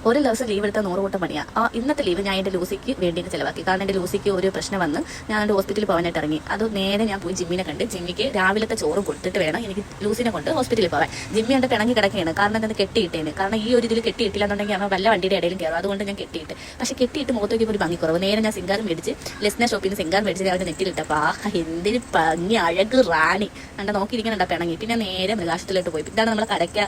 ഒരു ദിവസം ലീവ് എടുത്താൽ 100 കൂട്ടം പണിയാണ്. ഇന്നത്തെ ലീവ് ഞാൻ എൻ്റെ ലൂസിക്ക് വേണ്ടി ചിലവാക്കി. കാരണം എൻ്റെ ലൂസിക്ക് ഒരു പ്രശ്നം വന്ന് ഞാൻ എൻ്റെ ഹോസ്പിറ്റലിൽ പോകാനായിട്ട് ഇറങ്ങി. അത് നേരെ ഞാൻ പോയി ജിമ്മിനെ കണ്ട് ജിമ്മിക്ക് രാവിലത്തെ ചോറ് കൊടുത്തിട്ട് വേണം എനിക്ക് ലൂസിനെ കൊണ്ട് ഹോസ്പിറ്റലിൽ പോകാൻ. ജിമ്മി എൻ്റെ പിണങ്ങി കിടക്കുകയാണ്. കാരണം എന്താ കെട്ടിയിട്ടേന്. കാരണം ഈ ഒരു ഇതിൽ കെട്ടിയിട്ടില്ല എന്നുണ്ടെങ്കിൽ അവൻ വല്ല വണ്ടിയുടെ ഇടയിലും കയറും. അതുകൊണ്ട് ഞാൻ കെട്ടിയിട്ട് പക്ഷേ കെട്ടിയിട്ട് മുഖത്തേക്ക് ഒരു ഭംഗി കുറവ്. നേരെ ഞാൻ സിംഗാർ മേടിച്ച് ലെസ്ന ഷോപ്പിൽ നിന്ന് സിംഗാർ മേടിച്ച് അവൻ്റെ നെറ്റിലിട്ടപ്പോൾ എന്തൊരു ഭംഗി അഴക് റാണി കണ്ട നോക്കിയിരിക്കുന്നുണ്ട് പിണങ്ങി. പിന്നെ നേരെ മൃഗാശുപത്രിയിലോട്ട് പോയി. ഇതാണ് നമ്മളെ കടയ്ക്ക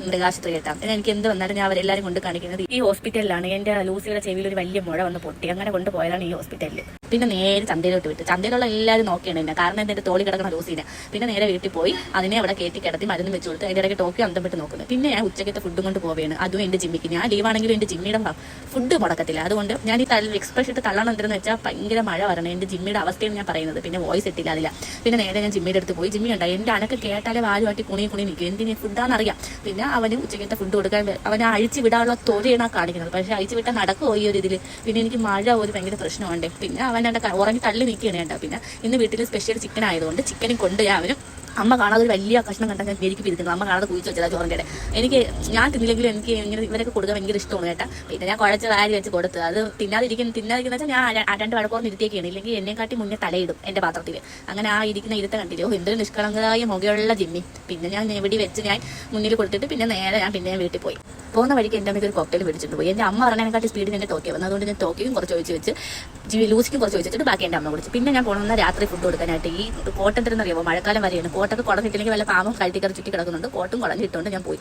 മൃഗാശുപത്രി കേട്ടാം. എനിക്ക് എന്ത് വന്നാലും ഞാൻ അവരെല്ലാവരും കൊണ്ട് കാണിക്കുന്നത് ഈ ഹോസ്പിറ്റലിലാണ്. എൻ്റെ ലൂസിയുടെ ചെവിയിൽ ഒരു വലിയ മുഴ വന്ന് പൊട്ടി. അങ്ങനെ കൊണ്ടുപോയതാണ് ഈ ഹോസ്പിറ്റലിൽ. പിന്നെ നേരെ ചന്തയിലോട്ട് വിട്ട്. ചന്തയിലുള്ള എല്ലാവരും നോക്കിയാണ് എന്നെ. കാരണം എൻ്റെ തോളി കിടക്കുന്ന ലൂസിനെ. പിന്നെ നേരെ വീട്ടിൽ പോയി അതിനെ അവിടെ കയറ്റി കിടത്തി മരുന്ന് വെച്ച് കൊടുത്ത് അതിൻ്റെ ഇടയ്ക്ക് ടോക്കി അന്തം വിട്ട് നോക്കുന്നത്. പിന്നെ ഞാൻ ഉച്ചക്കത്തെ ഫുഡും കൊണ്ട് പോവുകയാണ്. അതും എൻ്റെ ജിമ്മിക്ക്. ഞാൻ ലീവാണെങ്കിലും എൻ്റെ ജിമ്മിയുടെ ഫുഡ് മുടക്കത്തില്ല. അതുകൊണ്ട് ഞാൻ ഈ എക്സ്പ്രസ് ഇട്ട് തള്ളണം എന്തെന്ന് വെച്ചാൽ ഭയങ്കര മഴ വരണം. എൻ്റെ ജിമ്മിയുടെ അവസ്ഥയാണ് ഞാൻ പറയുന്നത്. പിന്നെ വോയിസ് ഇട്ടില്ല അതില്ല. പിന്നെ നേരെ ഞാൻ ജിമ്മിയുടെ അടുത്ത് പോയി. ജിമ്മി ഉണ്ടായി എൻ്റെ അനക്ക് കേട്ടാലേ വാലുമാട്ടി കുണി നിൽക്കും. എന്തിന് ഫുഡാണെന്നറിയാം. പിന്നെ അവന് ഉച്ചക്കത്തെ ഫുഡ് കൊടുക്കാൻ അവനെ അഴിച്ചു വിടാനുള്ള തൊരയാണ് കാണിക്കുന്നത്. പക്ഷേ അഴിച്ചു വിട്ടാൽ നടക്കുമോ ഈ ഒരു ഇതിൽ. പിന്നെ എനിക്ക് മഴ ഒരു ഭയങ്കര പ്രശ്നമുണ്ട്. പിന്നെ അവൻ ഉറങ്ങി തള്ളി നിൽക്കുകയാണ് കേട്ടോ. പിന്നെ ഇന്ന് വീട്ടിൽ സ്പെഷ്യൽ ചിക്കൻ ആയതുകൊണ്ട് ചിക്കനും കൊണ്ട് അവനും അമ്മ കാണാതെ ഒരു വലിയ കഷ്ണം കണ്ടാൽ ഞാൻ എനിക്ക് പിരിക്കുന്നത്. അമ്മ കാണാതെ കുഴിച്ച് വെച്ചതാ ചോറിൻ്റെ. എനിക്ക് ഞാൻ തിന്നില്ലെങ്കിലും എനിക്ക് ഇങ്ങനെ ഇവരൊക്കെ കൊടുക്കാൻ ഭയങ്കര ഇഷ്ടമാണ് കേട്ടോ. പിന്നെ ഞാൻ കുഴച്ച് വാരി വെച്ച് കൊടുത്ത് അത് തിന്നാതിരിക്കുന്ന വെച്ചാൽ ഞാൻ 2 വഴക്കോർന്ന് ഇരുത്തിയൊക്കെയാണ്. ഇല്ലെങ്കിൽ എന്നെക്കാട്ടി മുന്നേ തലയിടും എൻ്റെ പാത്രത്തിൽ. അങ്ങനെ ആ ഇരിക്കുന്ന ഇരുത്ത കണ്ടില്ലോ എന്തൊരു നിഷ്കളങ്കമായ മുഖയുള്ള ജിമ്മി. പിന്നെ ഞാൻ എവിടെ വെച്ച് ഞാൻ മുന്നിൽ കൊടുത്തിട്ട് പിന്നെ നേരെ ഞാൻ പിന്നെ വീട്ടിൽ പോയി. പോകുന്ന വഴിക്ക് എൻ്റെ അമ്മയ്ക്ക് ഒരു കോക്ടെയിൽ പിടിച്ചിട്ട് പോയി. എൻ്റെ അമ്മ പറഞ്ഞതിനെക്കാട്ടി സ്പീഡിൽ എൻ്റെ ടോക്കിയോ വന്നു. അതുകൊണ്ട് ഞാൻ ടോക്കിയും കുറച്ച് ഒഴിച്ച് വെച്ച് ലൂസിക്കും കുറച്ച് വെച്ചിട്ട് ബാക്കി എൻ്റെ അമ്മ കുടിച്ചു. പിന്നെ ഞാൻ പോകുന്ന രാത്രി ഫുഡ് കൊടുക്കാനായിട്ട് ഈ കോട്ടത്തിലെന്നറിയാമോ മഴക്കാലം വരെയാണ്. കോട്ടൊക്കെ കുടഞ്ഞിട്ടില്ലെങ്കിൽ വല്ല പാമ്പും കഴുത്തിക്കറി ചുറ്റി കിടക്കുന്നുണ്ട്. കോട്ടും കുടഞ്ഞിട്ടുകൊണ്ട് ഞാൻ പോയി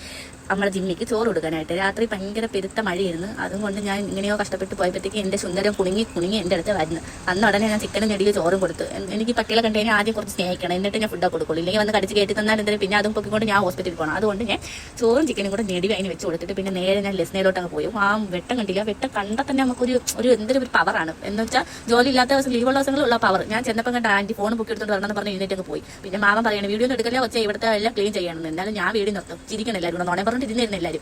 നമ്മുടെ ജിമ്മിക്ക് ചോറ് കൊടുക്കാനായിട്ട്. രാത്രി ഭയങ്കര പെരുത്ത മഴയായിരുന്നു. അതുകൊണ്ട് ഞാൻ ഇങ്ങനെയോ കഷ്ടപ്പെട്ട് പോയപ്പോഴത്തേക്ക് എൻ്റെ സുന്ദരം കുണുങ്ങി എൻ്റെ അടുത്ത് വരുന്നു. അന്ന് ഉടനെ ഞാൻ ചിക്കനും നെടിയിൽ ചോറും കൊടുത്ത്. എനിക്ക് പട്ടികളെ കണ്ടു കഴിഞ്ഞാൽ ആദ്യം കുറച്ച് സ്നേഹിക്കണം. എന്നിട്ട് ഞാൻ ഫുഡ് കൊടുക്കുള്ളൂ. ഇല്ലെങ്കിൽ വന്ന് കടിച്ച് കയറ്റി തന്നാൽ എന്തെങ്കിലും പിന്നെ അതും പൊക്കിക്കൊണ്ട് ഞാൻ ഹോസ്പിറ്റലിൽ പോകണം. അതുകൊണ്ട് ഞാൻ ചോറും ചിക്കനും കൂടെ നെടി അതിന് വെച്ച് കൊടുത്തിട്ട് പിന്നെ നേരെ ഞാൻ ലെസ്നയിലോട്ട് അങ്ങ് പോയി. ആ വെട്ടം കണ്ടില്ല. വെട്ടം കണ്ടാൽ തന്നെ നമുക്കൊരു എന്തൊരു പവറാണ്. എന്ന് വെച്ചാൽ ജോലി ഇല്ലാത്ത ദിവസം ലീവുള്ള ദിവസങ്ങളുള്ള പവർ. ഞാൻ ചെന്നപ്പോൾ കണ്ട ആൻറ്റി ഫോൺ ബുക്ക് എടുത്തോണ്ട് വരണമെന്ന് പറഞ്ഞ് എഴുന്നേറ്റ് പോയി. പിന്നെ മാമൻ പറയണം വീഡിയോ ഒന്നും എടുക്കല്ലേ വെച്ചാൽ ഇവിടുത്തെ എല്ലാം ക്ലീൻ ചെയ്യണം. എന്നാലും ഞാൻ വീഡിയോ നിർത്തും. ചിരിക്കണം എല്ലാവരും. നോണെ പറഞ്ഞിട്ട് ഇരുന്നിരുന്ന എല്ലാവരും.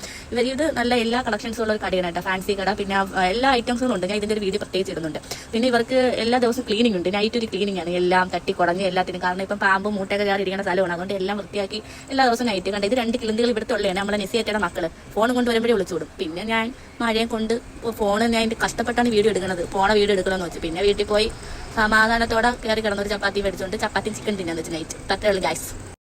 ഇത് നല്ല എല്ലാ കളക്ഷൻസും ഉള്ള ഒരു കടയാണ് കേട്ടോ. ഫാൻസി കട. പിന്നെ എല്ലാ ഐറ്റംസും ഉണ്ട്. ഞാൻ ഇതിൻ്റെ ഒരു വീഡിയോ പ്രത്യേകിച്ച് ഇടുന്നുണ്ട്. പിന്നെ ഇവർക്ക് എല്ലാ ദിവസവും ക്ലീനിങ് ഉണ്ട്. നൈറ്റ് ഒരു ക്ലീനിങ് ആണ്. എല്ലാം തട്ടി കുടഞ്ഞ് എല്ലാത്തിനും. കാരണം ഇപ്പം പാമ്പും മൂട്ടയൊക്കെ കയറി ഇരിക്കുന്ന സ്ഥലമാണ്. അതുകൊണ്ട് എല്ലാം വൃത്തിയാക്കി എല്ലാ ദിവസവും നൈറ്റ് കണ്ട്. ഇത് 2 കിളിന്തികൾ ഇവിടുത്തെ ഉള്ളതാണ്. നമ്മളെ നെസിയേറ്റയുടെ മക്കള് ഫോൺ കൊണ്ടുവരുമ്പോഴേ വിളിച്ചുവിടും. പിന്നെ ഞാൻ മഴയും കൊണ്ട് ഫോണ് ഞാൻ കഷ്ടപ്പെട്ടാണ് വീഡിയോ എടുക്കുന്നത്. വീഡിയോ എടുക്കണമെന്ന് വെച്ചു. പിന്നെ വീട്ടിൽ പോയി സമാധാനത്തോടെ കയറി കിടന്നൊരു ചപ്പാത്തി മേടിച്ചുകൊണ്ട് ചപ്പാത്തി ചിക്കൻ തിന്നാന്ന് വെച്ച് നൈറ്റ്. അത്രേ ഉള്ളൂ ഗൈസ്.